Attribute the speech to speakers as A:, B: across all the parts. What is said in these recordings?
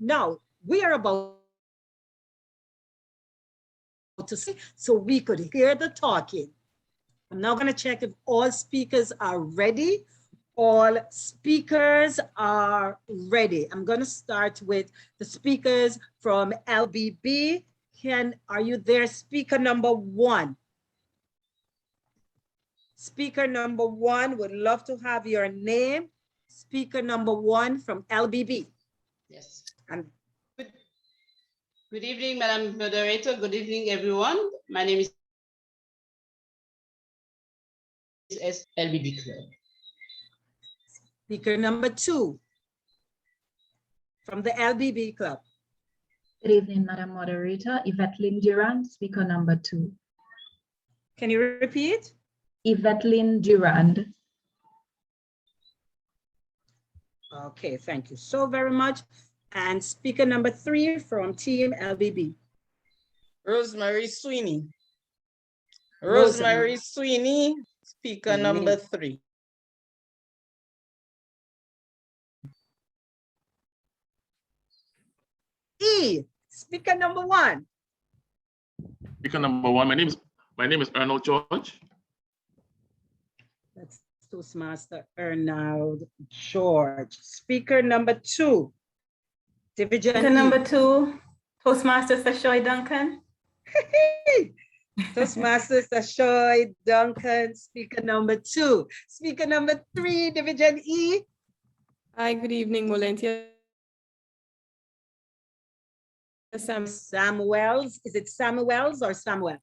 A: Now, we are about to see so we could hear the talking. I'm now going to check if all speakers are ready. All speakers are ready. I'm going to start with the speakers from LBB. Are you there, speaker number 1? Speaker number 1, would love to have your name. Speaker number 1 from LBB.
B: Yes.
A: And
B: good evening, Madam Moderator. Good evening, everyone. My name is LBB Club.
A: Speaker number 2 from the LBB Club.
C: Good evening, Madam Moderator. Yvette Durand, speaker number 2.
A: Can you repeat?
C: Yvette Durand.
A: Okay, thank you so very much. And speaker number 3 from Team LBB.
D: Rosemary Sweeney. Rosemary Sweeney, speaker number 3.
A: E, speaker number 1.
E: Speaker number 1. My name is Arnold George.
A: That's Toastmaster Arnold George. Speaker number 2. Division
F: Speaker number 2, Toastmaster Sashoy Duncan.
A: Toastmaster Sashoy Duncan, speaker number 2. Speaker number 3, Division E.
F: Hi, good evening, volunteer.
A: Samuels. Is it Samuels or Samuel?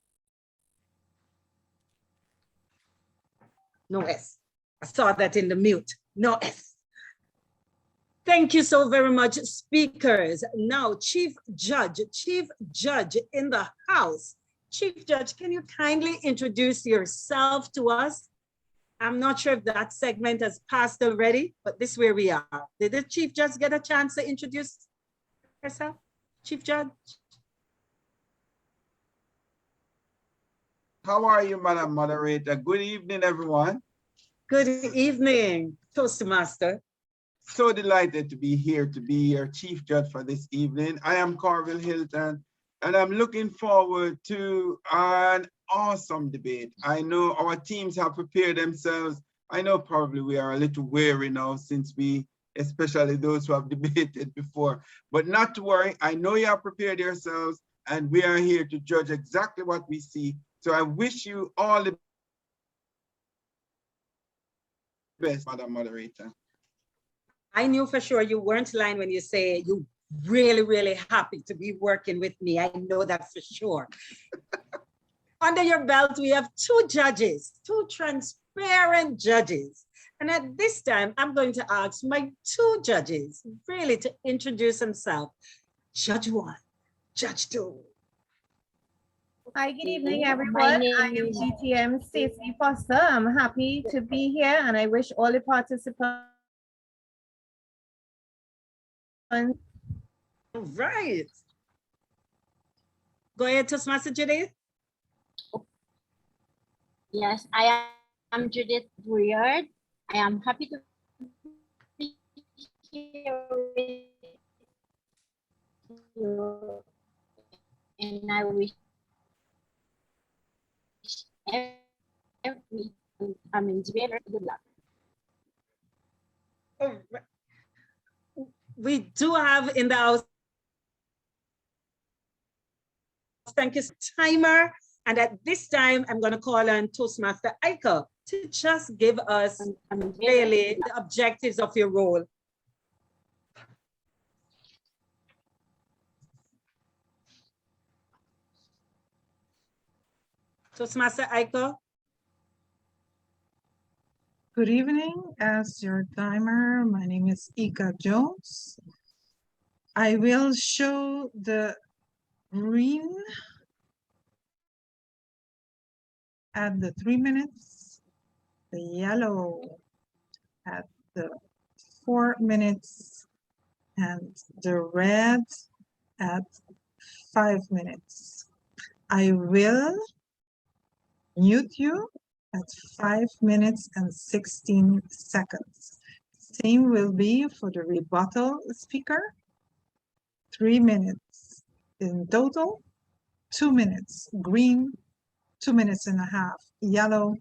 A: No S. I saw that in the mute. No S. Thank you so very much, speakers. Now, Chief Judge in the house. Chief Judge, can you kindly introduce yourself to us? I'm not sure if that segment has passed already, but this is where we are. Did the Chief Judge get a chance to introduce herself? Chief Judge?
G: How are you, Madam Moderator? Good evening, everyone.
A: Good evening, Toastmaster.
G: So delighted to be here, to be your Chief Judge for this evening. I am Carville Hilton, and I'm looking forward to an awesome debate. I know our teams have prepared themselves. I know probably we are a little weary now since especially those who have debated before, but not to worry. I know you have prepared yourselves, and we are here to judge exactly what we see. So I wish you all the best, Madam Moderator.
A: I knew for sure you weren't lying when you say you really, really happy to be working with me. I know that for sure. Under your belt, we have 2 judges, 2 transparent judges. And at this time, I'm going to ask my 2 judges really to introduce themselves. Judge 1, Judge 2.
H: Hi, good evening, everyone. I am GTM Stacey Foster. I'm happy to be here, and I wish all the participants.
A: All right. Go ahead, Toastmaster Judith.
I: Yes, I am Judith Brouillard. I am happy to be here with you, and I wish every good luck.
A: All right. We do have in the house, thank you, timer. And at this time, I'm going to call on Toastmaster Eichel to just give us really the objectives of your role. Toastmaster Eichel.
J: Good evening. As your timer, my name is Ika Jones. I will show the green at the 3 minutes, the yellow at the 4 minutes, and the red at 5 minutes. I will mute you at 5 minutes and 16 seconds. Same will be for the rebuttal speaker. 3 minutes. In total, 2 minutes. Green, 2 minutes and a half. Yellow,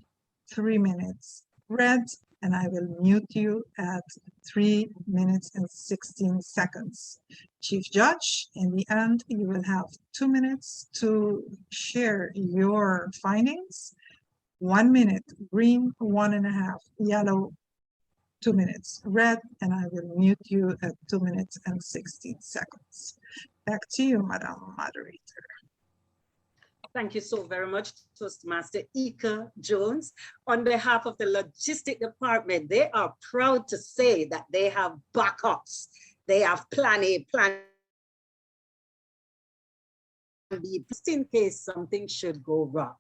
J: 3 minutes. Red, and I will mute you at 3 minutes and 16 seconds. Chief Judge, in the end, you will have 2 minutes to share your findings. 1 minute, green, 1.5, yellow, 2 minutes, red, and I will mute you at 2 minutes and 16 seconds. Back to you, Madam Moderator.
A: Thank you so very much, Toastmaster Ika Jones. On behalf of the Logistic Department, they are proud to say that they have backups. They have plan A, plan B, just in case something should go wrong.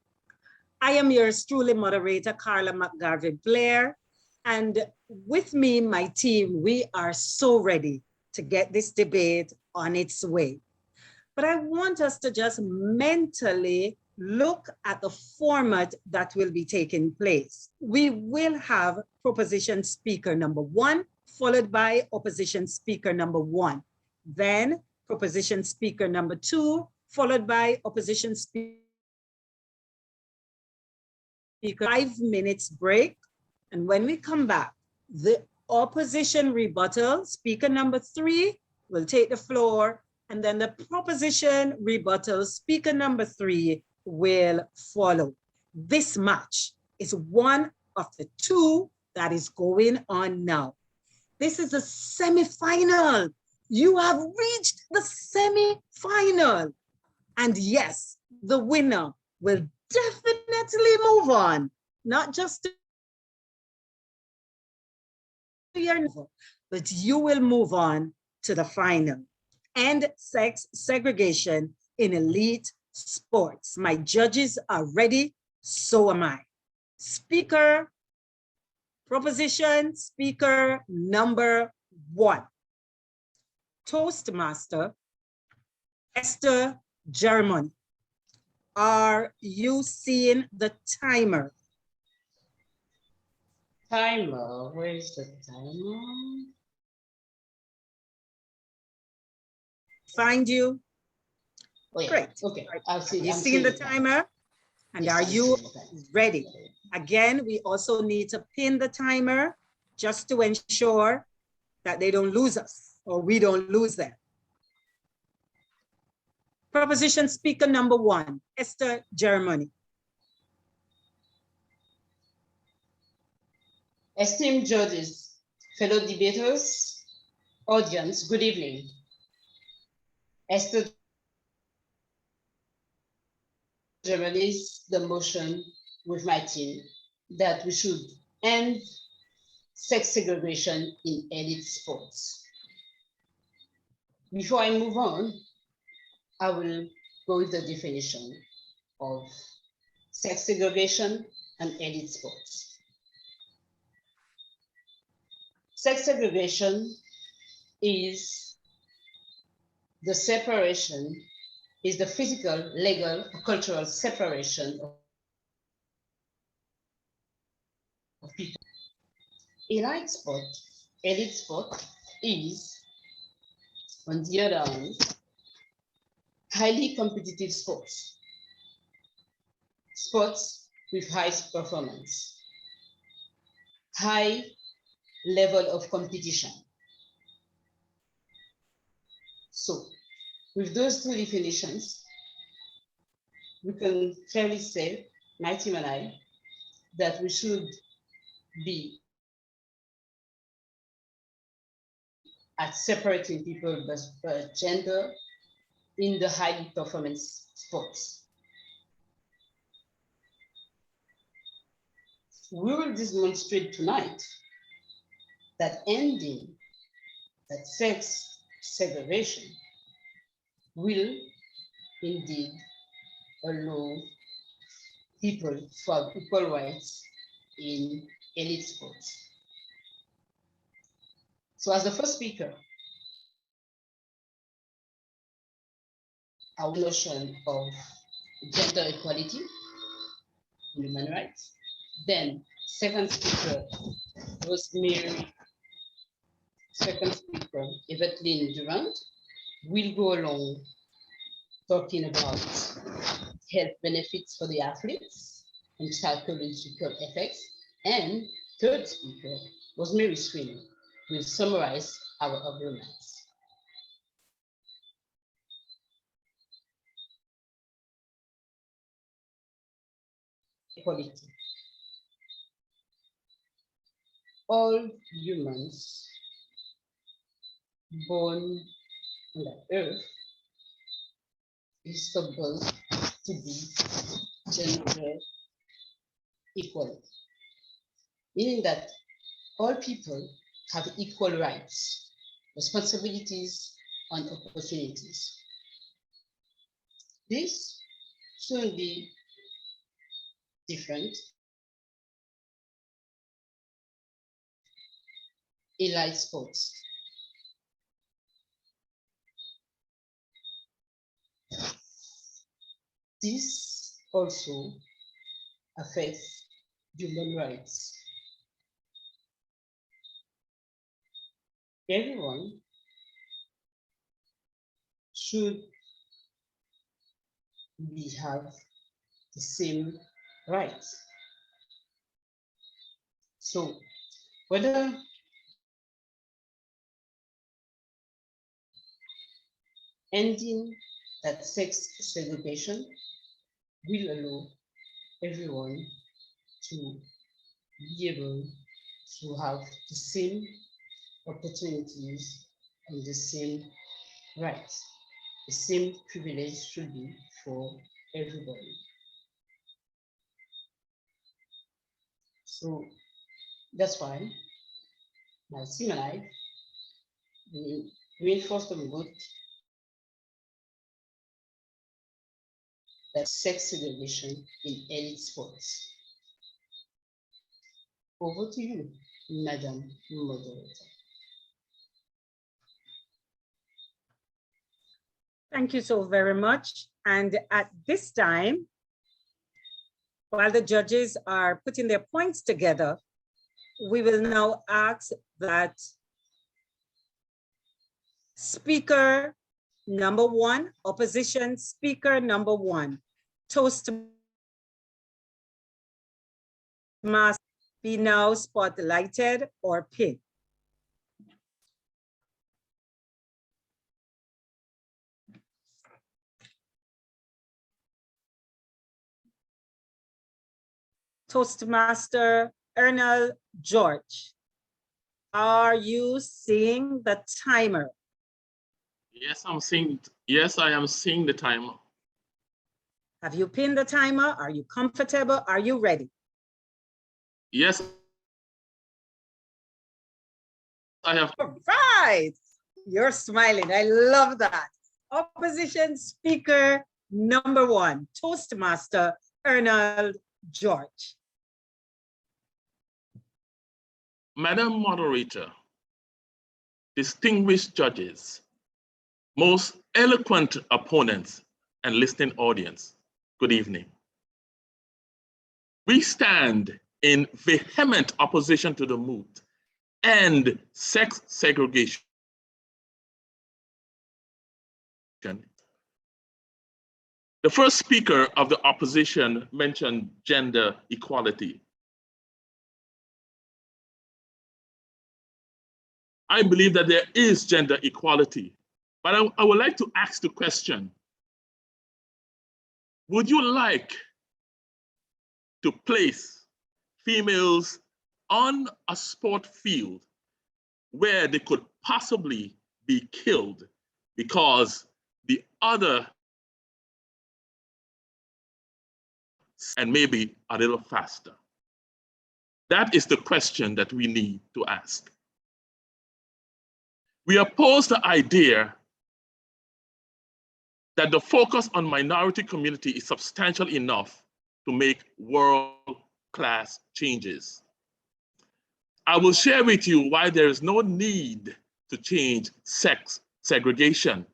A: I am yours truly, moderator, Carla McGarvey Blair. And with me, my team, we are so ready to get this debate on its way. But I want us to just mentally look at the format that will be taking place. We will have proposition speaker number 1, followed by opposition speaker number 1. Then proposition speaker number 2, followed by opposition speaker. 5 minutes break. And when we come back, the opposition rebuttal, speaker number 3 will take the floor, and then the proposition rebuttal, speaker number 3 will follow. This match is one of the 2 that is going on now. This is a semi-final. You have reached the semi-final. And yes, the winner will definitely move on, not just to your level, but you will move on to the final. End sex segregation in elite sports. My judges are ready, so am I. Speaker, proposition speaker number 1. Toastmaster Esther German. Are you seeing the timer?
B: Timer, where is the timer?
A: Find you?
B: Oh, yeah.
A: Great.
B: Okay, I'll see.
A: You seeing the timer? And
B: Yes,
A: are
B: I'm
A: you
B: seeing the timer.
A: ready? Again, we also need to pin the timer just to ensure that they don't lose us or we don't lose them. Proposition speaker number 1, Esther Germany.
B: Esteemed judges, fellow debaters, audience, good evening. Esther Germany's the motion with my team that we should end sex segregation in elite sports. Before I move on, I will go with the definition of sex segregation and elite sports. Sex segregation is the separation, is the physical, legal, or cultural separation of people. Elite sport is, on the other hand, highly competitive sports. Sports with high performance, high level of competition. So, with those 2 definitions, we can fairly say, my team and I, that we should be at separating people by gender in the high performance sports. We will demonstrate tonight that ending that sex segregation will indeed allow people to have equal rights in elite sports. So as the first speaker, our notion of gender equality, human rights. Then second speaker, Rosemary. Second speaker, Evelyn Durant. will go along talking about health benefits for the athletes and psychological effects. And third speaker, Rosemary Sweeney, will summarize our agreements. Equality. All humans born on the earth is supposed to be gender equal, meaning that all people have equal rights, responsibilities, and opportunities. This shouldn't be different. Elite sports. This also affects human rights. Everyone should have the same rights. So whether ending that sex segregation will allow everyone to be able to have the same opportunities and the same rights. The same privilege should be for everybody. So that's why my team and I reinforce the mood that sex segregation in elite sports. Over to you, Madam Moderator.
A: Thank you so very much. And at this time, while the judges are putting their points together, we will now ask that speaker number one, opposition speaker number one, Toastmaster be now spotlighted or pinned. Toastmaster Ernal George, are you seeing the timer?
E: Yes, I'm seeing. Yes, I am seeing the timer.
A: Have you pinned the timer? Are you comfortable? Are you ready?
E: Yes, I have.
A: All right, you're smiling. I love that. Opposition speaker number one, Toastmaster Ernal George.
E: Madam Moderator, distinguished judges, most eloquent opponents, and listening audience, good evening. We stand in vehement opposition to the moot and sex segregation. The first speaker of the opposition mentioned gender equality. I believe that there is gender equality, but I would like to ask the question, would you like to place females on a sport field where they could possibly be killed because the other and maybe a little faster? That is the question that we need to ask. We oppose the idea that the focus on minority community is substantial enough to make world-class changes. I will share with you why there is no need to change sex segregation.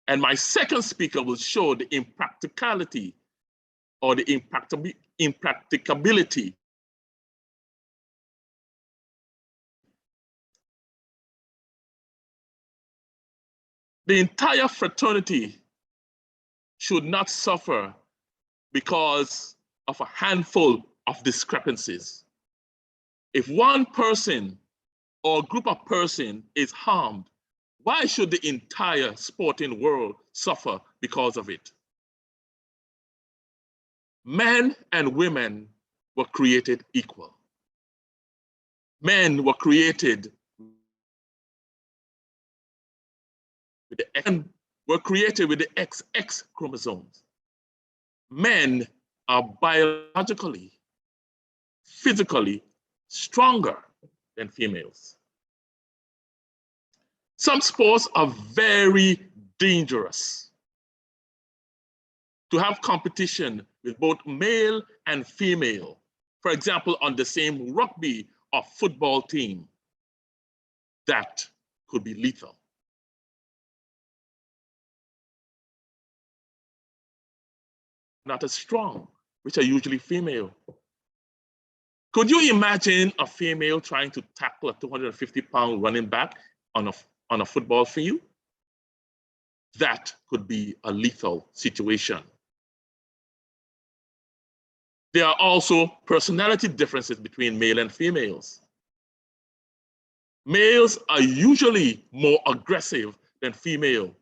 E: And my second speaker will show the impracticality or the impracticability The entire fraternity should not suffer because of a handful of discrepancies. If one person or group of persons is harmed, why should the entire sporting world suffer because of it? Men and women were created equal. Men were created with the XX chromosomes. Men are biologically, physically stronger than females. Some sports are very dangerous. To have competition with both male and female, for example, on the same rugby or football team, that could be lethal. Not as strong, which are usually female. Could you imagine a female trying to tackle a 250-pound running back on a football field? That could be a lethal situation. There are also personality differences between male and females. Males are usually more aggressive than female,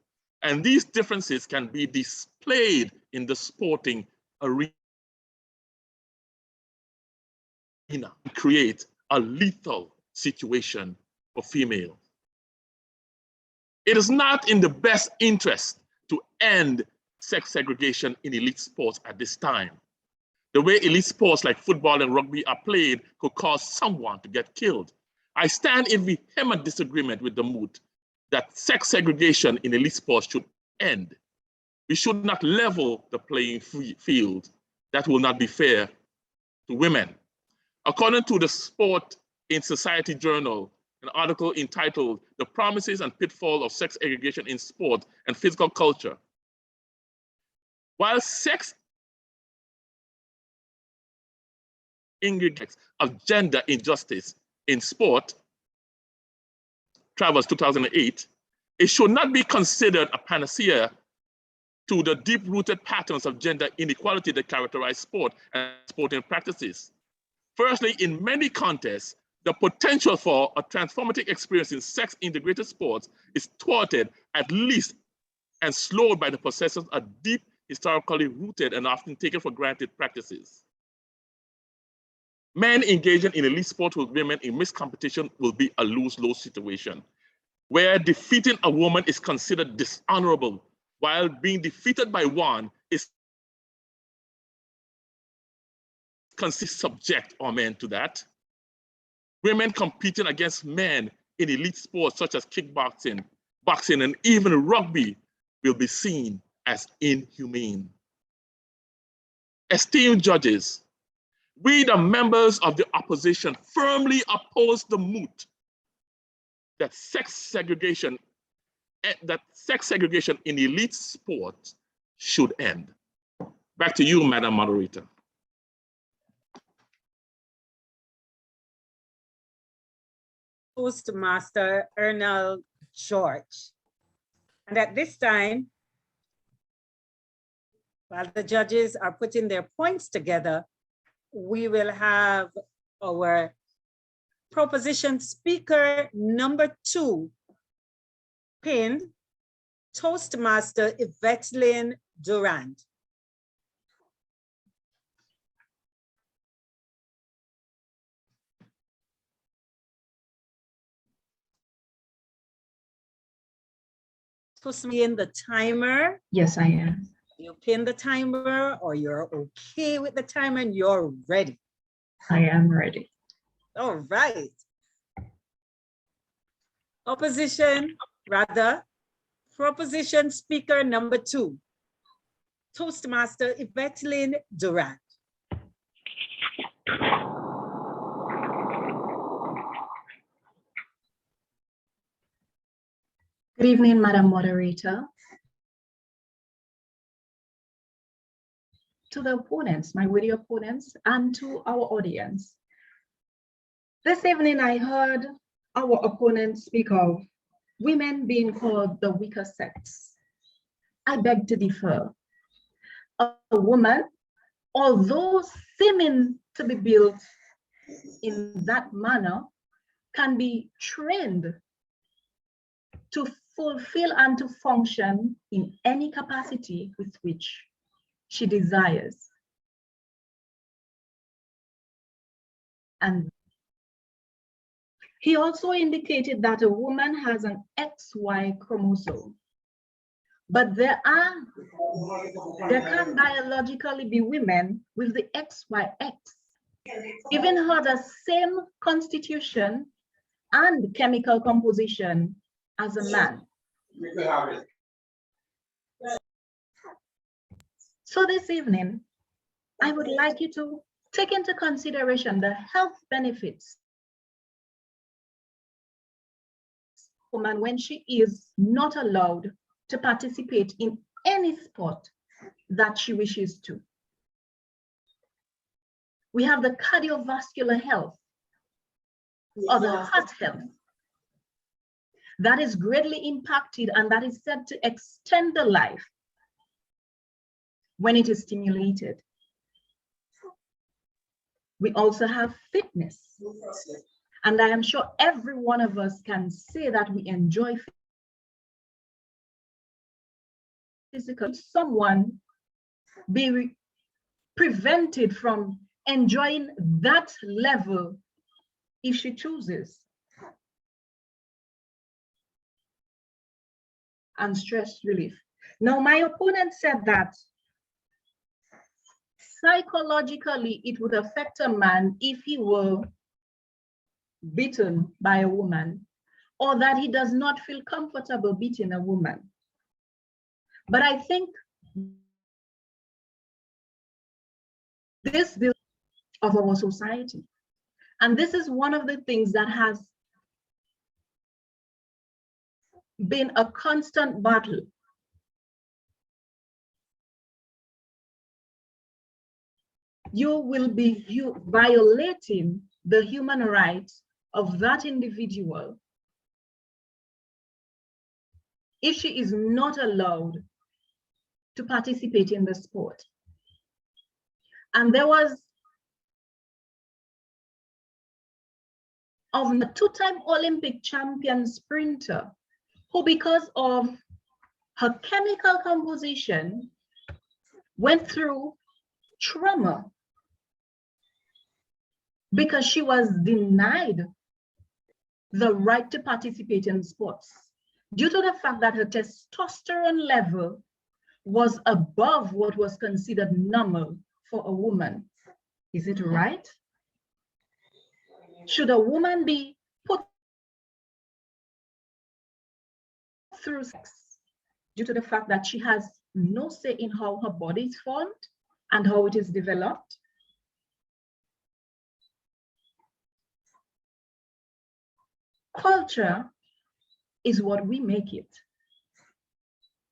E: and these differences can be displayed in the sporting arena and create a lethal situation for females. It is not in the best interest to end sex segregation in elite sports at this time. The way elite sports like football and rugby are played could cause someone to get killed. I stand in vehement disagreement with the mood that sex segregation in elite sports should end. We should not level the playing field. That will not be fair to women. According to the Sport in Society Journal, an article entitled "The Promises and Pitfalls of Sex Segregation in Sport and Physical Culture." While sex ingredients of gender injustice in sport, Travers 2008, it should not be considered a panacea to the deep-rooted patterns of gender inequality that characterize sport and sporting practices. Firstly, in many contexts, the potential for a transformative experience in sex-integrated sports is thwarted, at least, and slowed by the possession of deep, historically rooted and often taken for granted practices. Men engaging in elite sport with women in mixed competition will be a lose-lose situation, where defeating a woman is considered dishonorable, while being defeated by one is considered subject or men to that. Women competing against men in elite sports such as kickboxing, boxing, and even rugby will be seen as inhumane. Esteemed judges, we, the members of the opposition, firmly oppose the moot that sex segregation in elite sports should end. Back to you, Madam Moderator.
A: Toastmaster Ernal George. And at this time, while the judges are putting their points together, we will have our proposition speaker number 2 pinned, Toastmaster Yvettelyn Durand. Supposed to be in the timer.
C: Yes, I am.
A: You pin the timer, or you're okay with the timer and you're ready?
C: I am ready.
A: All right. Proposition speaker number 2, Toastmaster Yvettelyn Durand.
C: Good evening, Madam Moderator. To the opponents, my witty opponents, and to our audience. This evening, I heard our opponent speak of women being called the weaker sex. I beg to differ. A woman, although seeming to be built in that manner, can be trained to fulfill and to function in any capacity with which she desires. And he also indicated that a woman has an XY chromosome, but there can biologically be women with the XYX, giving her the same constitution and chemical composition as a man. So this evening, I would like you to take into consideration the health benefits of a woman when she is not allowed to participate in any sport that she wishes to. We have the cardiovascular health or the heart health that is greatly impacted and that is said to extend the life when it is stimulated. We also have fitness. And I am sure every one of us can say that we enjoy physical. Someone be prevented from enjoying that level if she chooses. And stress relief. Now, my opponent said that psychologically it would affect a man if he were beaten by a woman, or that he does not feel comfortable beating a woman. But I think this is of our society. And this is one of the things that has been a constant battle. You will be violating the human rights of that individual if she is not allowed to participate in the sport. And there was a two-time Olympic champion sprinter who, because of her chemical composition, went through trauma because she was denied the right to participate in sports due to the fact that her testosterone level was above what was considered normal for a woman. Is it right? Should a woman be put through sex due to the fact that she has no say in how her body is formed and how it is developed? Culture is what we make it.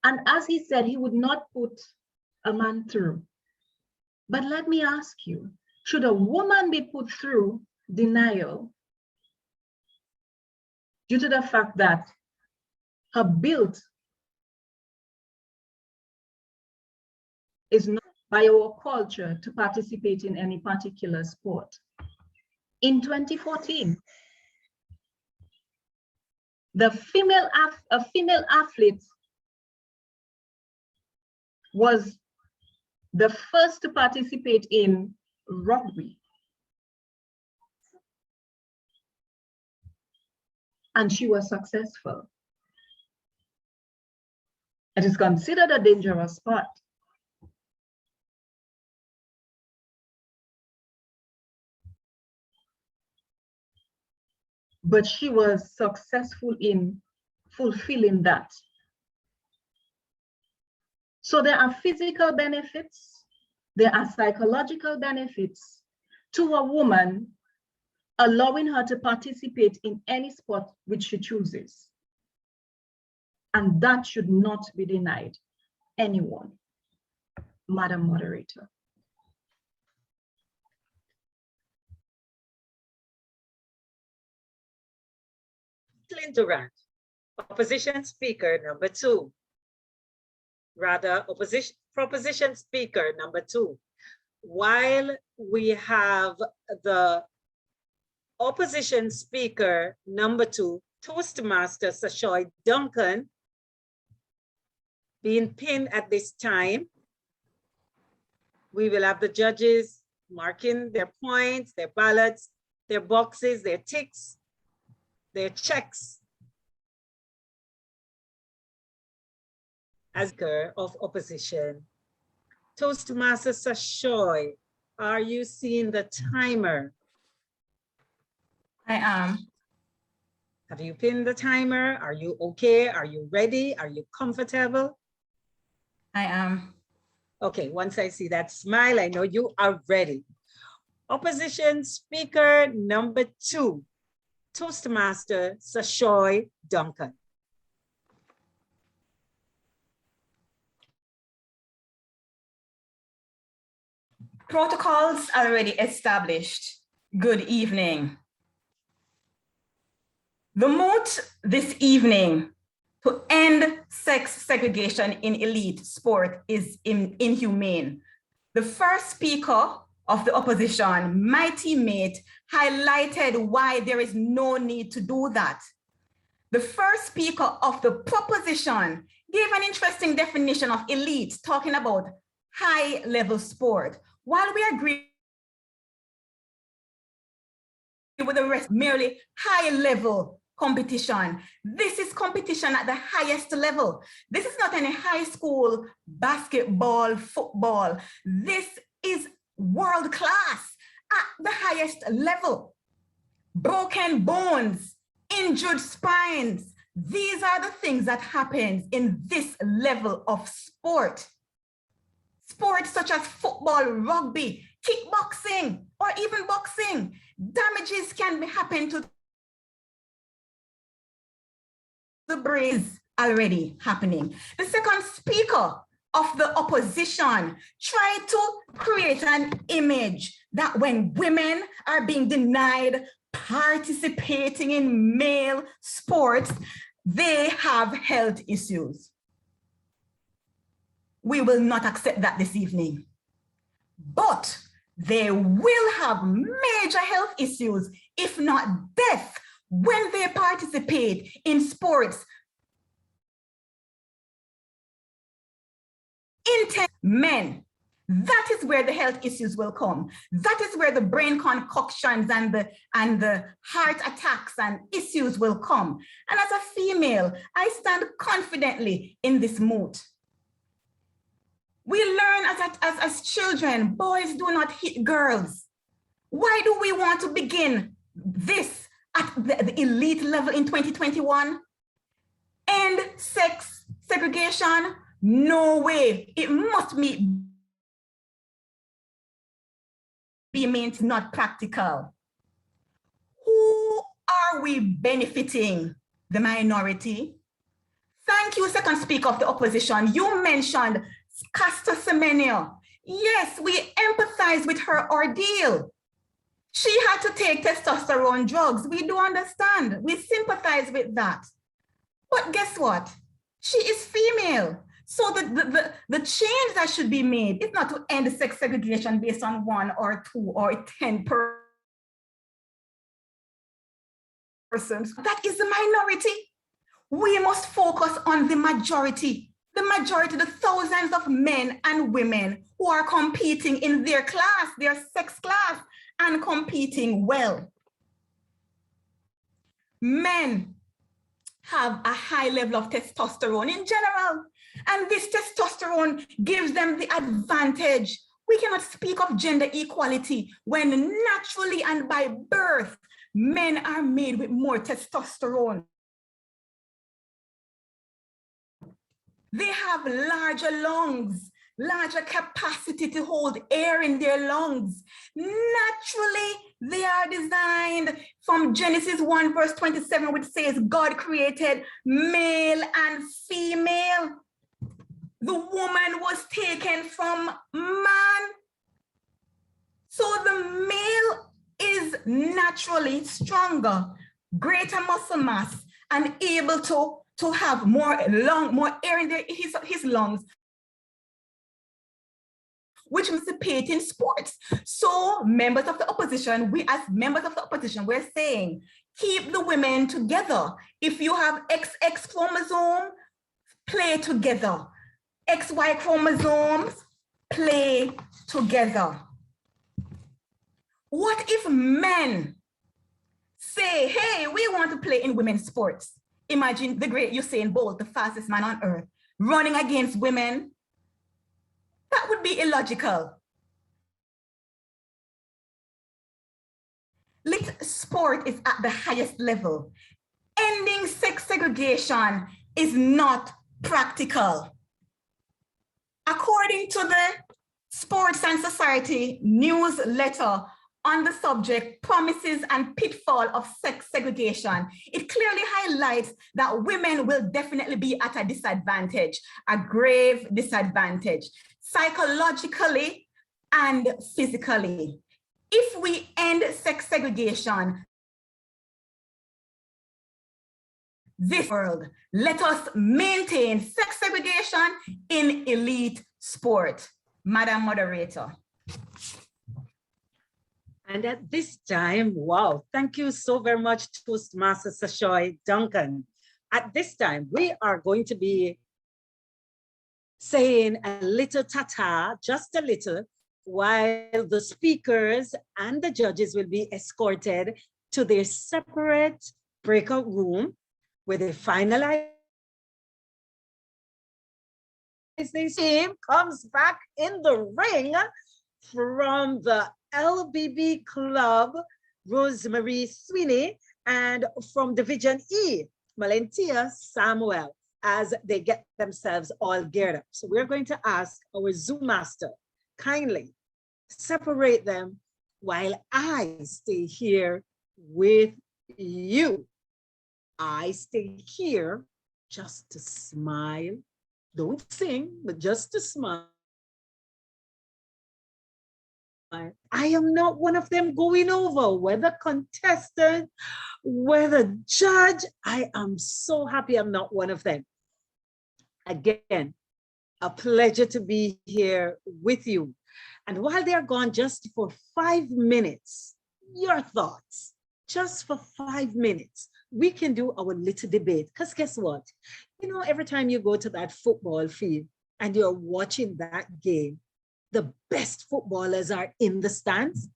C: And as he said, he would not put a man through. But let me ask you, should a woman be put through denial due to the fact that her build is not by our culture to participate in any particular sport? In 2014, a female athlete was the first to participate in rugby. And she was successful. It is considered a dangerous sport. But she was successful in fulfilling that. So there are physical benefits, there are psychological benefits to a woman, allowing her to participate in any sport which she chooses. And that should not be denied anyone, Madam Moderator.
A: Durant, Opposition speaker number 2. Rather, proposition speaker number 2. While we have the opposition speaker number 2, Toastmaster Sashoy Duncan, being pinned at this time, we will have the judges marking their points, their ballots, their boxes, their ticks, their checks. As of opposition. Toastmaster Sashoy, are you seeing the timer?
F: I am.
A: Have you pinned the timer? Are you okay? Are you ready? Are you comfortable?
F: I am.
A: Okay, once I see that smile, I know you are ready. Opposition speaker number 2, Toastmaster Sashoy Duncan.
F: Protocols already established. Good evening. The moot this evening to end sex segregation in elite sport is inhumane. The first speaker of the opposition, my teammate, highlighted why there is no need to do that. The first speaker of the proposition gave an interesting definition of elite, talking about high-level sport. While we agree with the rest, merely high-level competition. This is competition at the highest level. This is not any high school basketball, football. This is world class at the highest level. Broken bones, injured spines. These are the things that happen in this level of sport. Sports such as football, rugby, kickboxing, or even boxing. Damages can happen to the brains already happening. The second speaker of the opposition tried to create an image that when women are being denied participating in male sports, they have health issues. We will not accept that this evening. But they will have major health issues, if not death, when they participate in sports. Intense men, that is where the health issues will come. That is where the brain concoctions and the heart attacks and issues will come. And as a female, I stand confidently in this moot. We learn as children, boys do not hit girls. Why do we want to begin this at the elite level in 2021? End sex segregation? No way. It must be meant not practical. Who are we benefiting? The minority? Thank you, second speaker of the opposition. You mentioned Casta Semenya. Yes, we empathize with her ordeal. She had to take testosterone drugs. We do understand. We sympathize with that. But guess what? She is female. So the change that should be made is not to end sex segregation based on 1 or 2 or 10 persons. That is the minority. We must focus on the majority. The majority, the thousands of men and women who are competing in their class, their sex class, and competing well. Men have a high level of testosterone in general, and this testosterone gives them the advantage. We cannot speak of gender equality when naturally and by birth, men are made with more testosterone. They have larger lungs, larger capacity to hold air in their lungs. Naturally, they are designed from Genesis 1 verse 27, which says God created male and female. The woman was taken from man. So the male is naturally stronger, greater muscle mass, and able to to have more air in his lungs, which participate in sports. So members of the opposition, we as members of the opposition, we're saying, keep the women together. If you have XX chromosome, play together. XY chromosomes, play together. What if men say, hey, we want to play in women's sports? Imagine the great Usain Bolt, the fastest man on earth, running against women. That would be illogical. Sport is at the highest level. Ending sex segregation is not practical. According to the Sports and Society newsletter on the subject, Promises and Pitfall of Sex Segregation, it clearly highlights that women will definitely be at a disadvantage, a grave disadvantage, psychologically and physically. If we end sex segregation, this world, let us maintain sex segregation in elite sport. Madam Moderator.
A: And at this time, wow, thank you so very much, Toastmaster Sashoy Duncan. At this time, we are going to be saying a little ta-ta, just a little, while the speakers and the judges will be escorted to their separate breakout room where they finalize. This team comes back in the ring from the LBB club, Rosemary Sweeney, and from Division E, Malentia Samuel, as they get themselves all geared up. So we're going to ask our Zoom master kindly separate them while I stay here with you. I stay here just to smile. Don't sing, but just to smile. I am not one of them going over, whether contestant, whether judge. I am so happy I'm not one of them. Again, a pleasure to be here with you. And while they're gone just for 5 minutes, your thoughts, just for 5 minutes, we can do our little debate. Because guess what? You know, every time you go to that football field and you're watching that game, the best footballers are in the stands.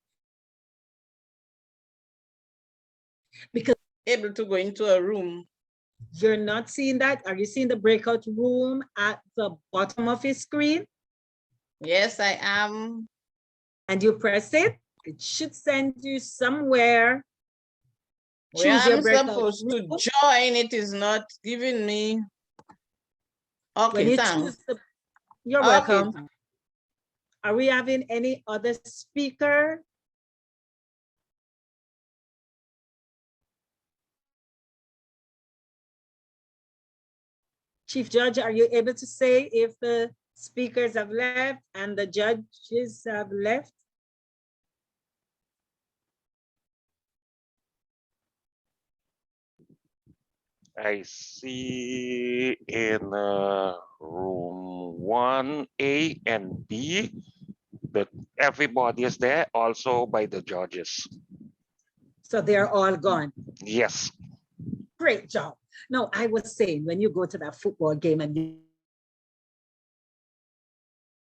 A: Because
D: able to go into a room.
A: You're not seeing that? Are you seeing the breakout room at the bottom of your screen?
D: Yes, I am.
A: And you press it, it should send you somewhere.
D: Where I'm supposed to join, it is not giving me. Okay, thanks.
A: You're welcome. Are we having any other speaker? Chief Judge, are you able to say if the speakers have left and the judges have left?
K: I see in room 1A and B that everybody is there, also by the judges.
A: So they're all gone?
K: Yes.
A: Great job. No, I was saying, when you go to that football game and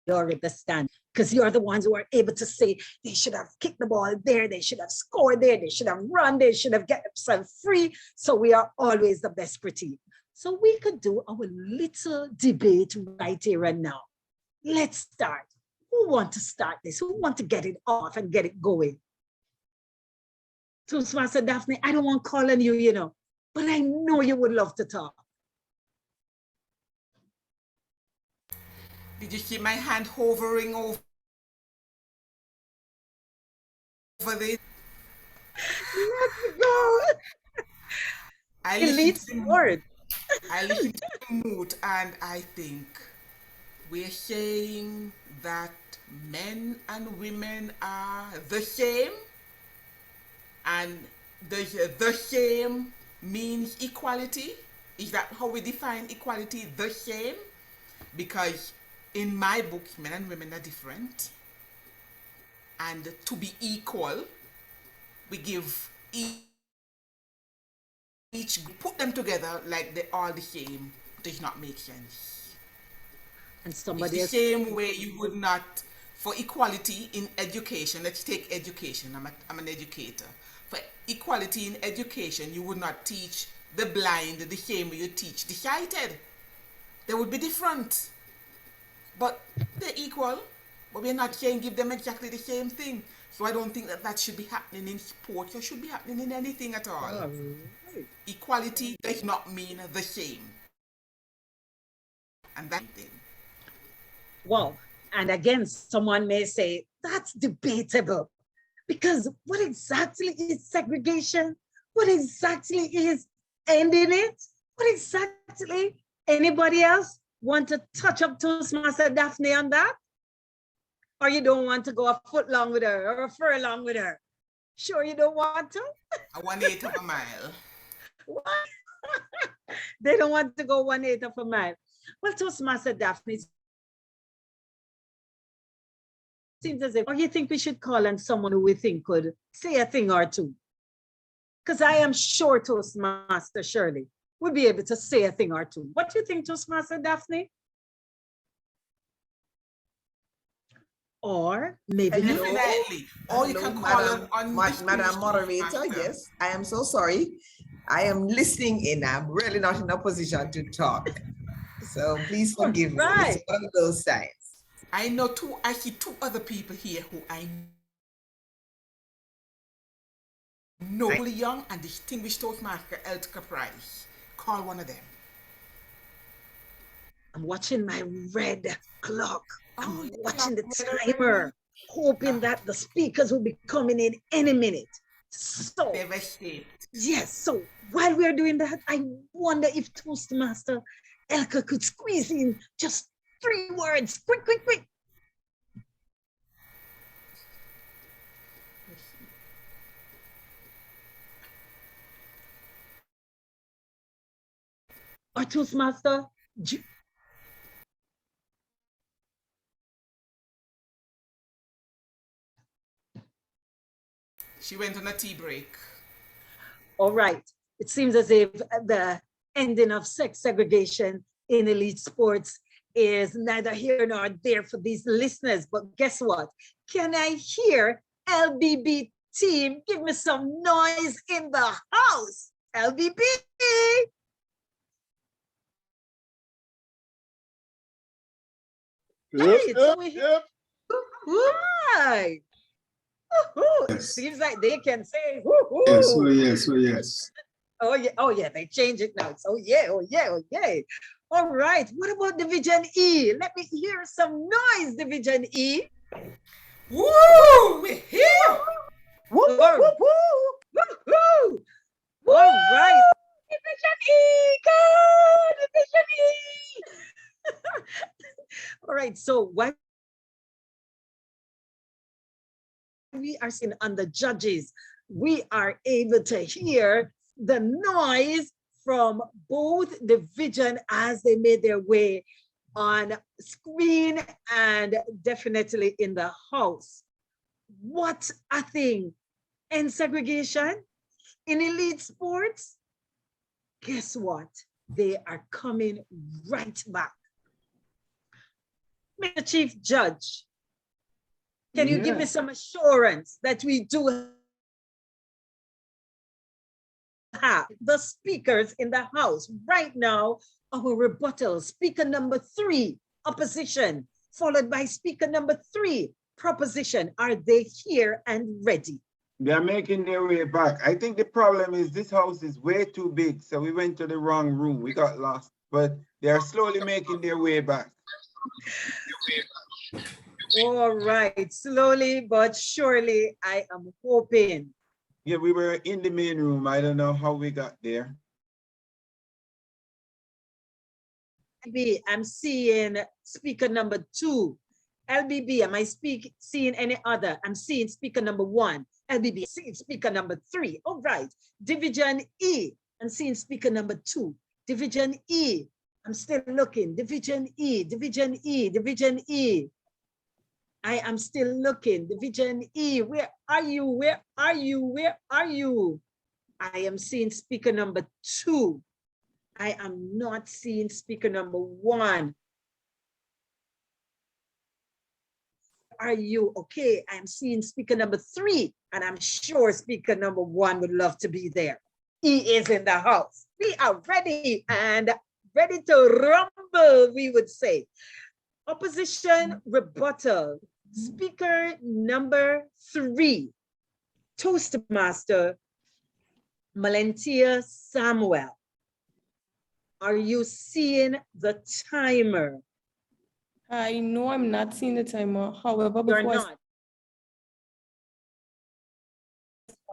A: you're at the stand, because you're the ones who are able to say they should have kicked the ball there, they should have scored there, they should have run, they should have get themselves free. So we are always the best critique. So we could do our little debate right here and now. Let's start. Who want to start this? Who want to get it off and get it going? Toastmaster Daphne, I don't want to call on you, you know, but I know you would love to talk.
L: Did you see my hand hovering over this?
A: Let's go.
L: I listened to the mood and I think we're saying that men and women are the same, and the same means equality. Is that how we define equality, the same? Because in my book, men and women are different. And to be equal, we give each put them together like they are the same. Does not make sense.
A: And somebody
L: it's the same way you would not, for equality in education, let's take education, I'm an educator. For equality in education, you would not teach the blind the same way you teach the sighted. They would be different. But they're equal, but we're not saying give them exactly the same thing. So I don't think that that should be happening in sports or should be happening in anything at all. Oh, right. Equality does not mean the same. And that thing.
A: Well, and again, someone may say, that's debatable. Because what exactly is segregation? What exactly is ending it? What exactly? Anybody else want to touch up Toastmaster Daphne on that? Or you don't want to go a foot long with her or a furlong with her? Sure you don't want to?
L: A 1/8 of a mile.
A: What? They don't want to go 1/8 of a mile. Well, Toastmaster Daphne, seems as if, or you think we should call on someone who we think could say a thing or two? Because I am sure Toastmaster Shirley would be able to say a thing or two. What do you think, Toastmaster Daphne? Or maybe
L: no. Or you can call on
M: Madam Moderator, yes. I am so sorry. I am listening in. I'm really not in a position to talk. So please forgive me. It's one of those signs.
L: I see two other people here who I know, young and distinguished Toastmaster Eltka Price. Call one of them.
A: I'm watching my red clock. I'm watching the timer, hoping that the speakers will be coming in any minute. So, yes, so while we're doing that, I wonder if Toastmaster Elka could squeeze in just 3 words. Quick, quick, quick. Or Toastmaster,
L: she went on a tea break.
A: All right. It seems as if the ending of sex segregation in elite sports is neither here nor there for these listeners. But guess what? Can I hear LBB team? Give me some noise in the house. LBB.
N: Yep.
A: Right. Yes. Seems like they can say
N: yes, oh yes, oh yes.
A: Oh yeah, they change it now. It's oh yeah. All right, what about Division E? Let me hear some noise, Division E.
L: Woo! We're here!
A: Woo, woo, woo, woo. All right. Division E, go! Division E! All right, so what we are seeing on the judges, we are able to hear the noise from both division as they made their way on screen and definitely in the house. What a thing. And segregation in elite sports, guess what? They are coming right back. Mr. Chief Judge, can you give me some assurance that we do have the speakers in the House right now? Our rebuttal, speaker number 3, opposition, followed by speaker number 3, proposition. Are they here and ready?
G: They're making their way back. I think the problem is this house is way too big, so we went to the wrong room. We got lost, but they're slowly making their way back.
A: All right, slowly but surely, I am hoping.
G: Yeah, we were in the main room. I don't know how we got there.
A: I'm seeing speaker number 2. LBB, am I seeing any other? I'm seeing speaker number 1. LBB, seeing speaker number 3. All right. Division E, I'm seeing speaker number 2. Division E. I'm still looking. Division E, Division E, Division E. I am still looking. Division E. Where are you? Where are you? Where are you? I am seeing speaker number 2. I am not seeing speaker number 1. Are you? Okay, I'm seeing speaker number 3, and I'm sure speaker number 1 would love to be there. E is in the house. We are ready and ready to rumble, we would say. Opposition rebuttal. Speaker number 3, Toastmaster Malentia Samuel. Are you seeing the timer?
O: I know I'm not seeing the timer. However,
A: You're
O: before
A: not.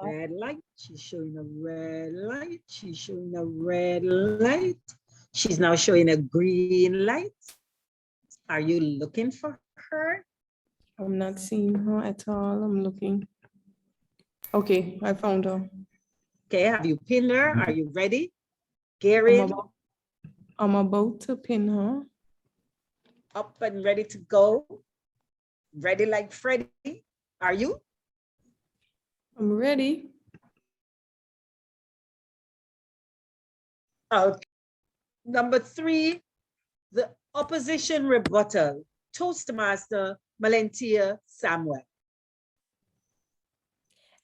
A: Red light. She's showing a red light. She's showing a red light. She's now showing a green light. Are you looking for her?
O: I'm not seeing her at all. I'm looking. Okay, I found her.
A: Okay, have you pinned her? Are you ready? Gary?
O: I'm about to pin her.
A: Up and ready to go. Ready like Freddie. Are you?
O: I'm ready.
A: Okay. Number 3, the opposition rebuttal. Toastmaster Malentia Samuel.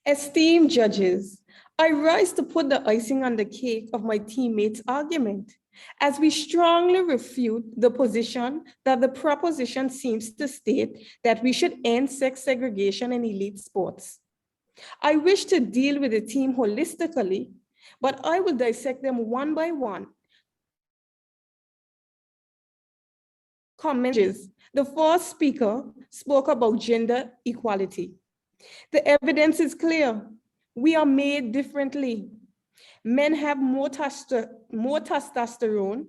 O: Esteemed judges, I rise to put the icing on the cake of my teammates' argument, as we strongly refute the position that the proposition seems to state that we should end sex segregation in elite sports. I wish to deal with the team holistically, but I will dissect them one by one. Comments. The first speaker spoke about gender equality. The evidence is clear. We are made differently. Men have more testosterone,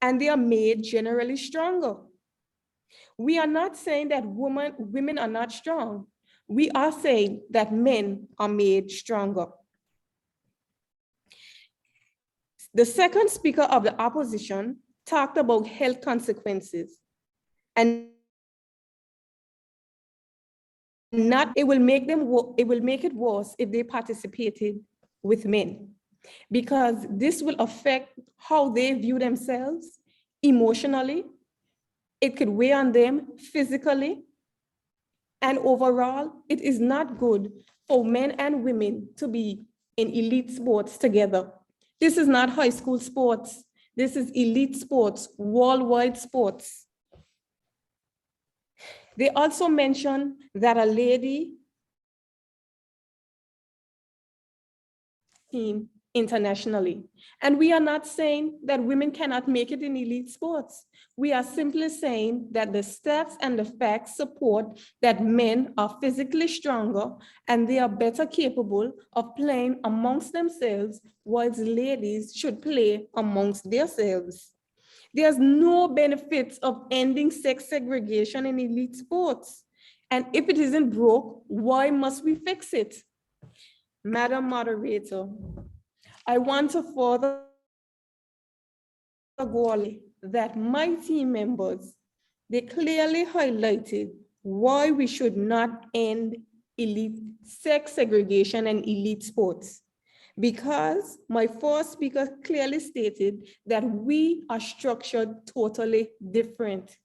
O: and they are made generally stronger. We are not saying that women are not strong. We are saying that men are made stronger. The second speaker of the opposition talked about health consequences, and it will make it worse if they participated with men, because this will affect how they view themselves emotionally. It could weigh on them physically, and overall, it is not good for men and women to be in elite sports together. This is not high school sports. This is elite sports, worldwide sports. They also mentioned that a lady team internationally. And we are not saying that women cannot make it in elite sports. We are simply saying that the stats and the facts support that men are physically stronger and they are better capable of playing amongst themselves, whilst ladies should play amongst themselves. There's no benefits of ending sex segregation in elite sports. And if it isn't broke, why must we fix it? Madam Moderator, I want to further go on that my team members, they clearly highlighted why we should not end elite sex segregation and elite sports. Because my first speaker clearly stated that we are structured totally different.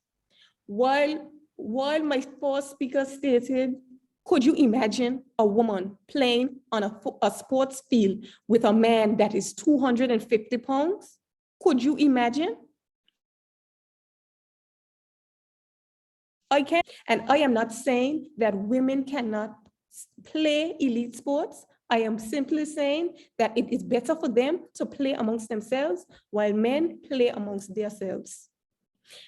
O: While my first speaker stated, could you imagine a woman playing on a sports field with a man that is 250 pounds? Could you imagine? I can, and I am not saying that women cannot play elite sports. I am simply saying that it is better for them to play amongst themselves while men play amongst themselves.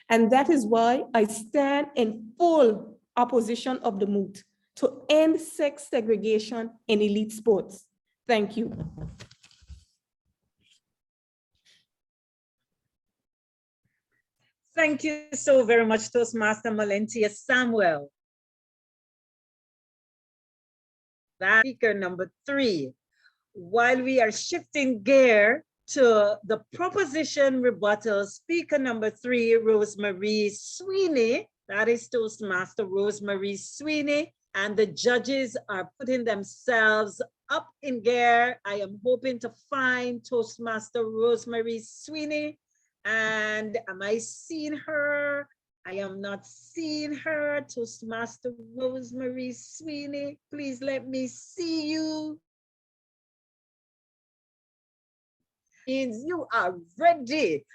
O: And that is why I stand in full opposition of the move to end sex segregation in elite sports. Thank you.
A: Thank you so very much, Toastmaster Malentia Samuel. Speaker number 3. While we are shifting gear to the proposition rebuttal, speaker number 3, Rosemary Sweeney. That is Toastmaster Rosemary Sweeney. And the judges are putting themselves up in gear. I am hoping to find Toastmaster Rosemary Sweeney. And am I seeing her? I am not seeing her. Toastmaster Rosemary Sweeney, please let me see you. Means you are ready.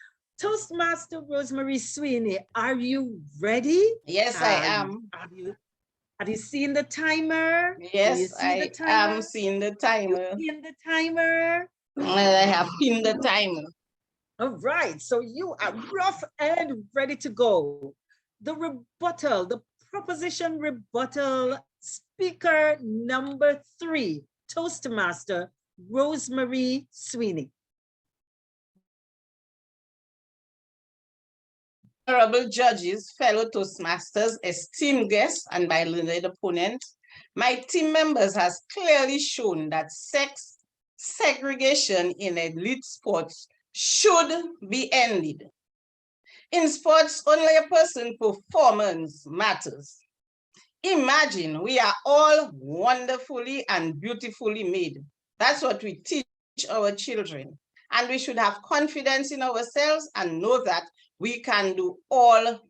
A: Toastmaster Rosemary Sweeney, are you ready?
D: Yes, I am.
A: Have you seen the timer?
D: Yes, I am seeing the timer.
A: You seen the timer?
D: I have pinned the timer.
A: All right, so you are rough and ready to go. The rebuttal, the proposition rebuttal, speaker number 3, Toastmaster Rosemary Sweeney.
D: Honorable judges, fellow Toastmasters, esteemed guests, and my learned opponent, my team members has clearly shown that sex segregation in elite sports should be ended. In sports, only a person's performance matters. Imagine we are all wonderfully and beautifully made. That's what we teach our children. And we should have confidence in ourselves and know that we can do all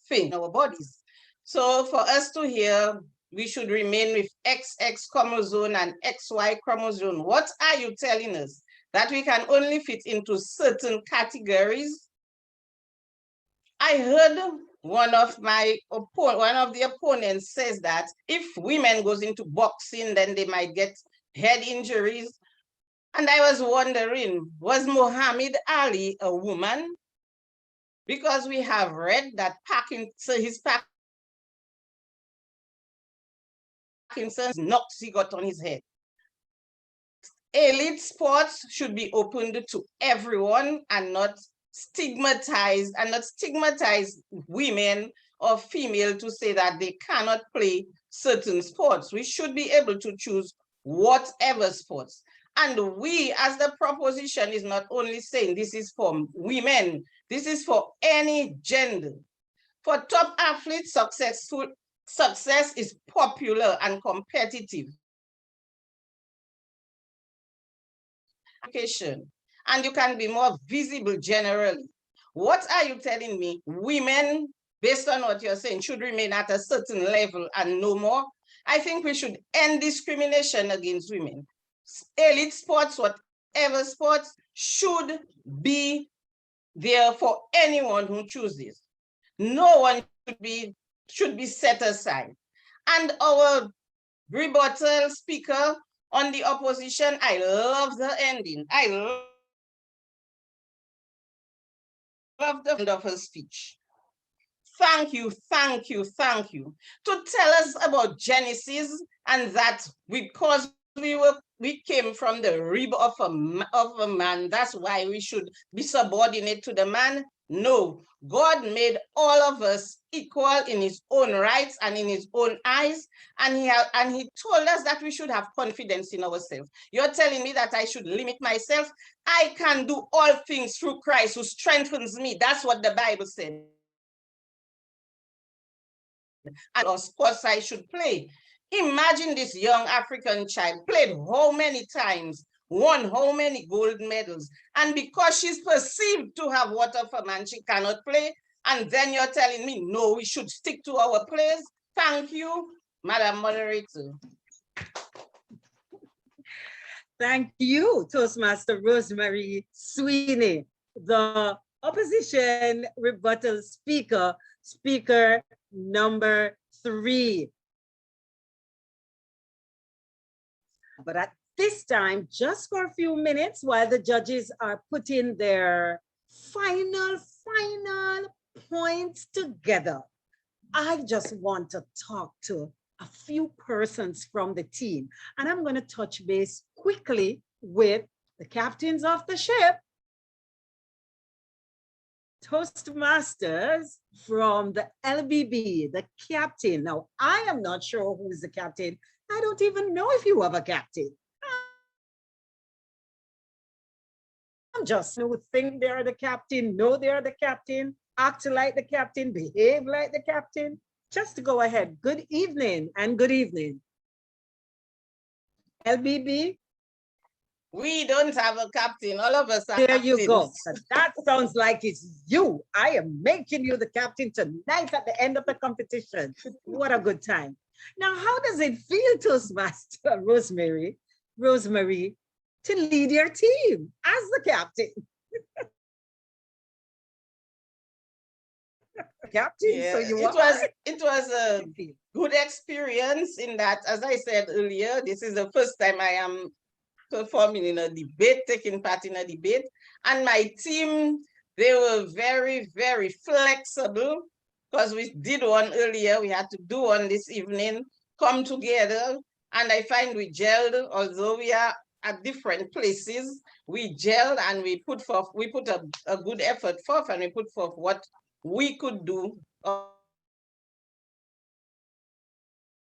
D: things in our bodies. So for us to hear, we should remain with XX chromosome and XY chromosome. What are you telling us? That we can only fit into certain categories? I heard one of the opponents says that if women goes into boxing, then they might get head injuries. And I was wondering, was Muhammad Ali a woman? Because we have read that his Parkinson's knocks he got on his head. Elite sports should be opened to everyone and not stigmatize women or female to say that they cannot play certain sports. We should be able to choose whatever sports. And we, as the proposition, is not only saying this is for women, this is for any gender. For top athletes, success is popular and competitive. And you can be more visible generally. What are you telling me? Women, based on what you're saying, should remain at a certain level and no more? I think we should end discrimination against women. Elite sports, whatever sports, should be there for anyone who chooses. No one should be set aside. And our rebuttal speaker on the opposition, I love the ending. I love the end of her speech. Thank you, thank you, thank you. To tell us about Genesis and that because we came from the rib of a man, that's why we should be subordinate to the man. No, God made all of us equal in his own rights and in his own eyes. And he told us that we should have confidence in ourselves. You're telling me that I should limit myself? I can do all things through Christ who strengthens me. That's what the Bible said. And of course I should play. Imagine this young African child played how many times, won how many gold medals, and because she's perceived to have what of a man, she cannot play, and then you're telling me, no, we should stick to our plays. Thank you, Madam Moderator.
A: Thank you, Toastmaster Rosemary Sweeney. The opposition rebuttal speaker, speaker number 3. But at this time, just for a few minutes, while the judges are putting their final points together, I just want to talk to a few persons from the team. And I'm going to touch base quickly with the captains of the ship, Toastmasters from the LBB, the captain. Now, I am not sure who's the captain. I don't even know if you have a captain. I'm just who think they are the captain, know they are the captain, act like the captain, behave like the captain. Just to go ahead. Good evening and good evening. LBB?
D: We don't have a captain. All of us are
A: There
D: captains.
A: you go. That sounds like it's you. I am making you the captain tonight at the end of the competition. What a good time. Now, how does it feel, Toastmaster Rosemary, to lead your team as the captain? Captain,
D: Yeah,
A: so you
D: it was a good experience in that, as I said earlier, this is the first time I am performing in a debate, taking part in a debate. And my team, they were very, very flexible because we did one earlier. We had to do one this evening, come together. And I find we gelled, although we are at different places, we gelled and we put a good effort forth, and we put forth what we could do.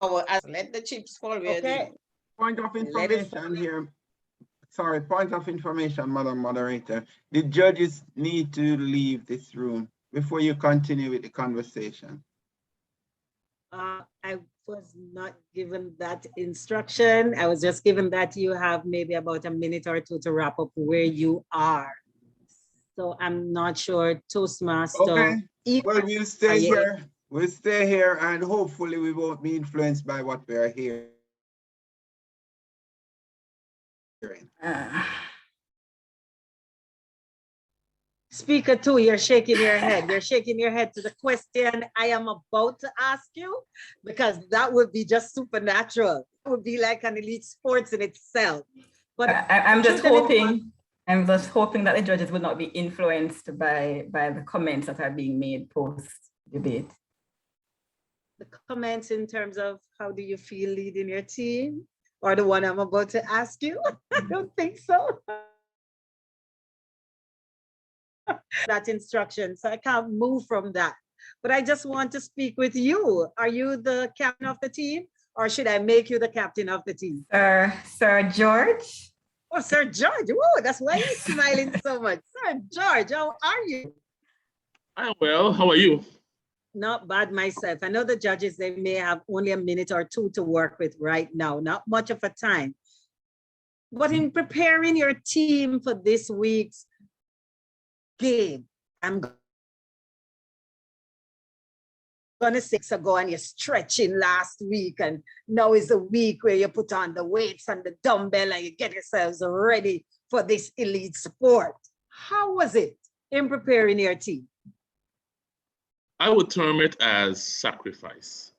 D: Let the chips fall where they.
G: Point of information here. Sorry, point of information, Madam Moderator. The judges need to leave this room before you continue with the conversation.
A: I was not given that instruction. I was just given that you have maybe about a minute or two to wrap up where you are. So I'm not sure, Toastmaster.
G: Okay, well, we'll stay here. We'll stay here and hopefully we won't be influenced by what we are hearing.
A: Speaker 2, you're shaking your head. You're shaking your head to the question I am about to ask you, because that would be just supernatural. It would be like an elite sports in itself. But
F: I'm just hoping that the judges will not be influenced by the comments that are being made post-debate.
A: The comments in terms of how do you feel leading your team, or the one I'm about to ask you? I don't think so. That instruction, so I can't move from that. But I just want to speak with you. Are you the captain of the team, or should I make you the captain of the team?
F: Sir George.
A: Oh, Sir George. Whoa, that's why you're smiling so much. Sir George, how are you?
E: I'm well. How are you?
A: Not bad myself. I know the judges, they may have only a minute or two to work with right now, not much of a time. But in preparing your team for this week's game, I'm gonna say ago, and you're stretching last week, and now is the week where you put on the weights and the dumbbell and you get yourselves ready for this elite sport. How was it in preparing your team?
E: I would term it as sacrifice,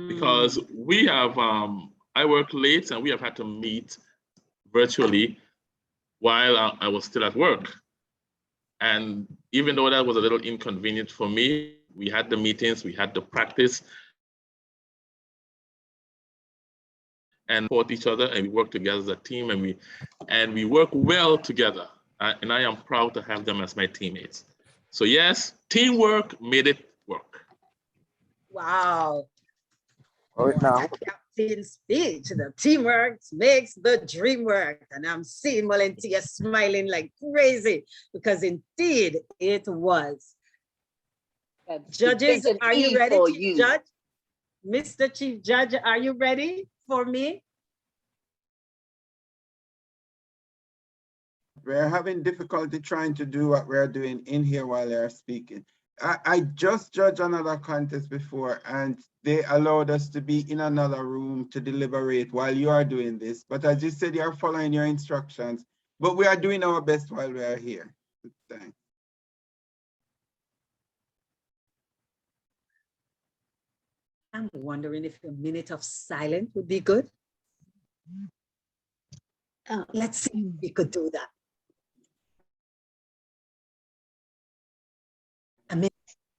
E: because we have, I work late and we have had to meet virtually while I was still at work. And even though that was a little inconvenient for me, we had the meetings, we had the practice, and support each other, and we work together as a team, and we work well together. And I am proud to have them as my teammates. So yes, teamwork made it work.
A: Wow.
E: All right, now.
A: Captain speech, the teamwork makes the dream work. And I'm seeing Valentia smiling like crazy, because indeed it was. Judges, are you ready, Chief Judge? Mr. Chief Judge, are you ready for me?
G: We're having difficulty trying to do what we're doing in here while they're speaking. I just judged another contest before, and they allowed us to be in another room to deliberate while you are doing this. But as you said, you're following your instructions, but we are doing our best while we are here. Thanks.
A: I'm wondering if a minute of silence would be good. Let's see if we could do that.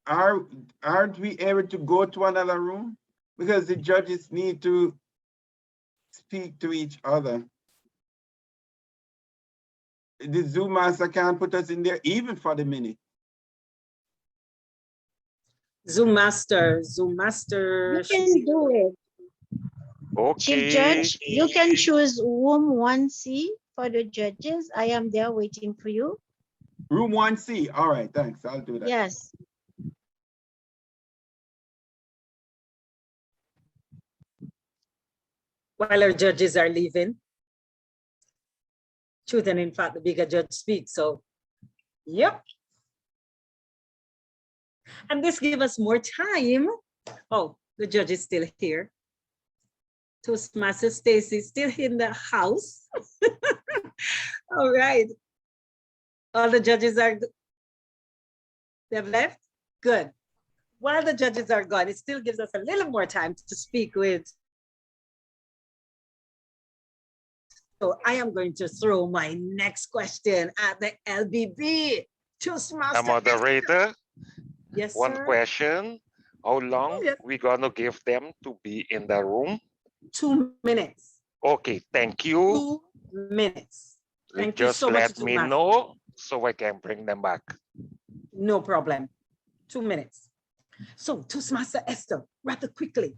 G: Aren't we able to go to another room? Because the judges need to speak to each other. The Zoom master can't put us in there even for the minute.
A: Zoom master.
I: You can do it.
K: Okay.
I: Chief Judge, you can choose room 1C for the judges. I am there waiting for you.
G: Room 1C. All right, thanks. I'll do that.
I: Yes.
A: While our judges are leaving, truth and in fact, the bigger judge speaks. So, yep. And this gives us more time. Oh, the judge is still here. Toastmaster Stacy still in the house. All right. All the judges are, they've left? Good. While the judges are gone, it still gives us a little more time to speak with. So I am going to throw my next question at the LBB. Toastmaster.
K: The moderator.
A: Yes,
K: One
A: sir.
K: question. How long
A: Yes.
K: we gonna give them to be in the room?
A: 2 minutes.
K: Okay, thank you.
A: 2 minutes. Thank you
K: Just
A: so much,
K: let me
A: Toastmaster.
K: know so I can bring them back.
A: No problem. 2 minutes. So Toastmaster Esther, rather quickly,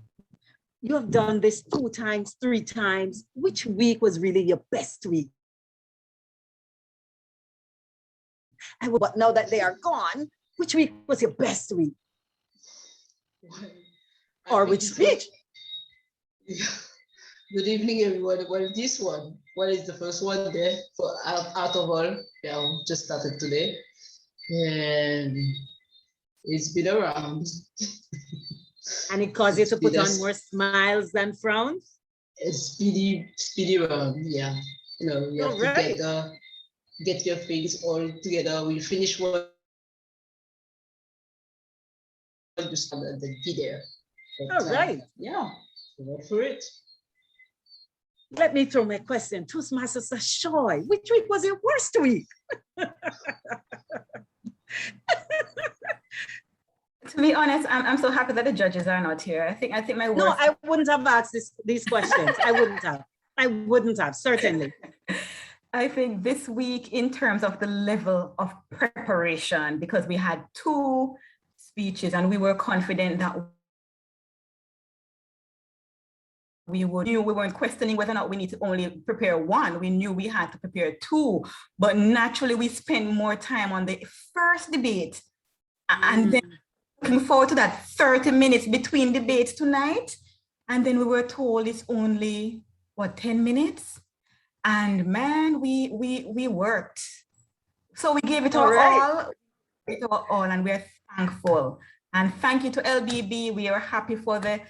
A: you have done this 2 times, 3 times. Which week was really your best week? And but now that they are gone, which week was your best week? Or which speech?
B: Good evening, everyone. Well, this one, what is the first one there? For out of all, yeah, just started today, and it's been around.
A: And it caused you to put on more smiles than frowns?
B: It's speedy round, yeah. You know, you have to get your things all together. We finish one, you start and then be there. But,
A: All right.
B: Yeah, go for it.
A: Let me throw my question. Toastmaster Sashoy, which week was your worst week?
F: To be honest, I'm so happy that the judges are not here. I think my worst.
A: No, I wouldn't have asked these questions. I wouldn't have, certainly.
F: I think this week, in terms of the level of preparation, because we had 2 speeches and we were confident that we weren't questioning whether or not we need to only prepare 1. We knew we had to prepare 2, but naturally we spent more time on the first debate and then looking forward to that 30 minutes between debates tonight. And then we were told it's only, what, 10 minutes? And man, we worked. So we gave it our all, and we're thankful. And thank you to LBB. We are happy for the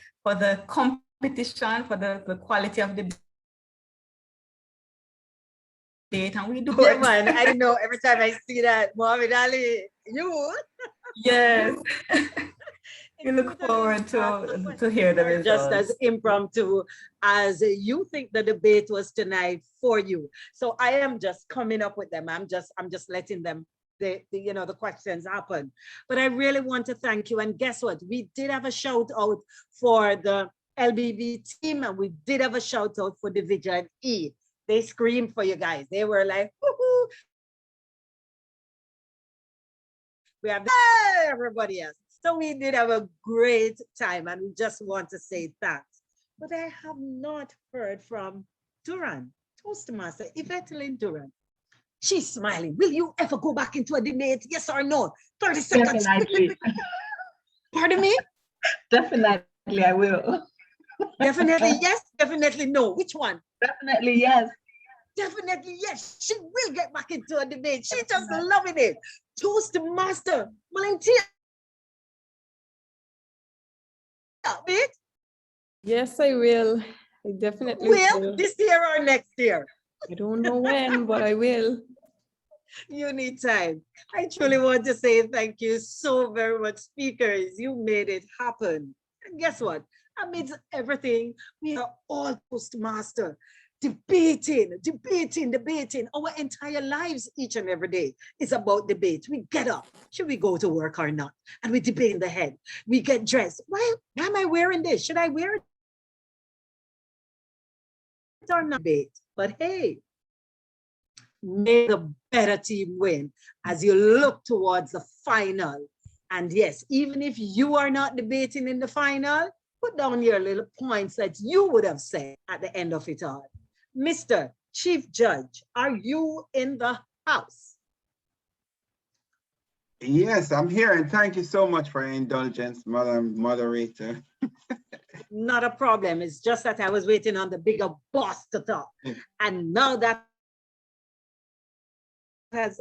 F: competition, for the quality of the debate, and we do
A: Yeah,
F: it.
A: man, I know every time I see that, Muhammad Ali, you.
F: Yes. We look forward to hear the results.
A: Just as impromptu as you think the debate was tonight for you. So I am just coming up with them. I'm just letting them, the questions happen. But I really want to thank you. And guess what? We did have a shout out for the LBB team, and we did have a shout out for Division E. They screamed for you guys. They were like, woohoo. We have everybody else. So we did have a great time, and we just want to say thanks. But I have not heard from Duran, Toastmaster, Evangeline Duran. She's smiling. Will you ever go back into a debate? Yes or no? 30 seconds.
C: Definitely.
A: Pardon me?
C: Definitely, I will.
A: Definitely yes, definitely no. Which one?
C: Definitely yes.
A: Definitely yes. She will get back into a debate. She's just loving it. Toastmaster, volunteer.
O: Yes, I will. I definitely
A: will. This year or next year?
O: I don't know when, but I will.
A: You need time. I truly want to say thank you so very much, speakers. You made it happen. And guess what? Amidst everything, we are all Toastmaster, debating. Our entire lives, each and every day, is about debate. We get up. Should we go to work or not? And we debate in the head. We get dressed. Why am I wearing this? Should I wear it or not? Debate. But hey, may the better team win as you look towards the final. And yes, even if you are not debating in the final, put down your little points that you would have said at the end of it all. Mr. Chief Judge, are you in the house?
G: Yes, I'm here, and thank you so much for your indulgence, Madam Moderator.
A: Not a problem. It's just that I was waiting on the bigger boss to talk. And now that has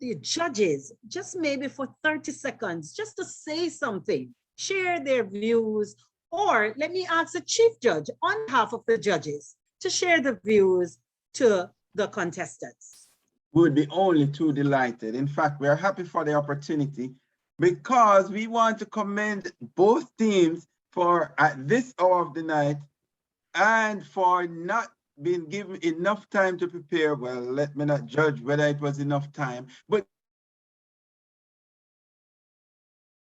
A: the judges, just maybe for 30 seconds, just to say something, share their views, or let me ask the Chief Judge on behalf of the judges to share the views to the contestants.
G: We would be only too delighted. In fact, we are happy for the opportunity because we want to commend both teams for at this hour of the night and for not being given enough time to prepare. Well, let me not judge whether it was enough time, but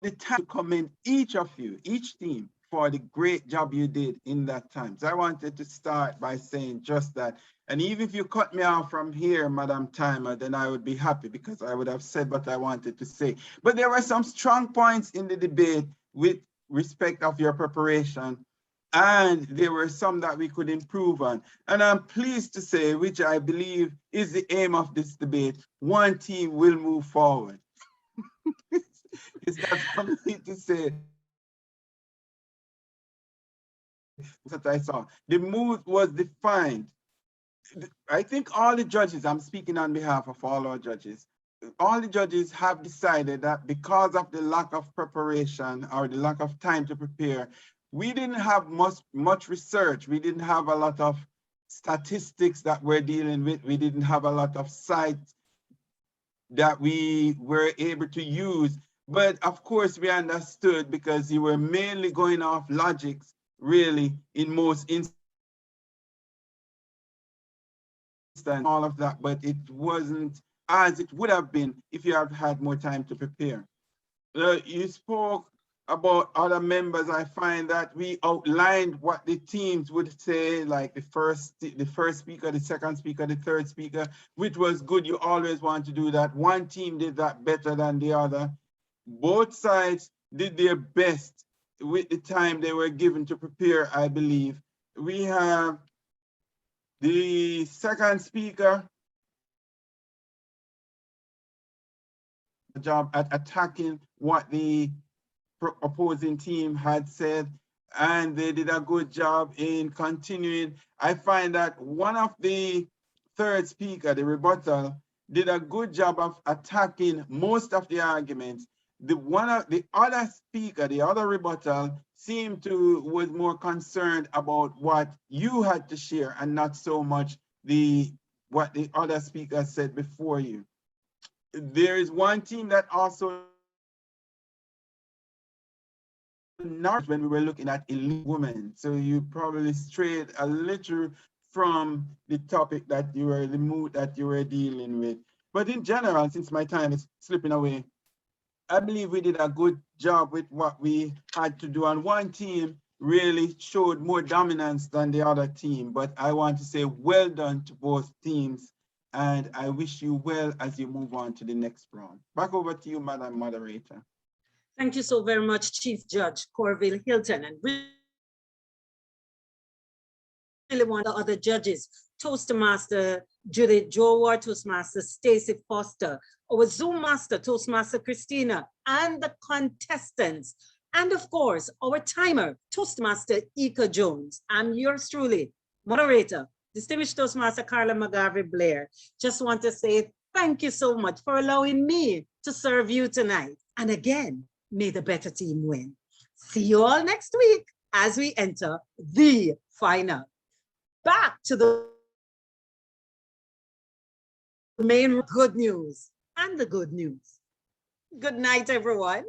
G: the time to commend each of you, each team, for the great job you did in that time. So I wanted to start by saying just that. And even if you cut me off from here, Madam Timer, then I would be happy because I would have said what I wanted to say. But there were some strong points in the debate with respect of your preparation. And there were some that we could improve on. And I'm pleased to say, which I believe is the aim of this debate, one team will move forward. It's not for me to say that I saw. The mood was defined. I think all the judges, I'm speaking on behalf of all our judges, all the judges have decided that because of the lack of preparation or the lack of time to prepare, we didn't have much research. We didn't have a lot of statistics that we're dealing with. We didn't have a lot of sites that we were able to use. But of course, we understood because you were mainly going off logics, really, in most instances, all of that, but it wasn't as it would have been if you had had more time to prepare. You spoke about other members. I find that we outlined what the teams would say, like the first speaker, the second speaker, the third speaker, which was good. You always want to do that. One team did that better than the other. Both sides did their best with the time they were given to prepare, I believe. We have the second speaker job at attacking what the opposing team had said, and they did a good job in continuing. I find that one of the third speaker, the rebuttal, did a good job of attacking most of the arguments. The other speaker, the other rebuttal, was more concerned about what you had to share and not so much what the other speaker said before you. There is one team that also, when we were looking at elite women, so you probably strayed a little from the topic that you were, the mood that you were dealing with. But in general, since my time is slipping away, I believe we did a good job with what we had to do. And one team really showed more dominance than the other team. But I want to say well done to both teams. And I wish you well as you move on to the next round. Back over to you, Madam Moderator.
A: Thank you so very much, Chief Judge Corville Hilton. And really want the other judges, Toastmaster Judith Jowar, Toastmaster Stacy Foster, our Zoom Master, Toastmaster Christina, and the contestants. And of course, our timer, Toastmaster Ika Jones. I'm yours truly, moderator, Distinguished Toastmaster Carla McGarvey Blair. Just want to say thank you so much for allowing me to serve you tonight. And again, may the better team win. See you all next week as we enter the final. Back to the main good news and the good news. Good night, everyone.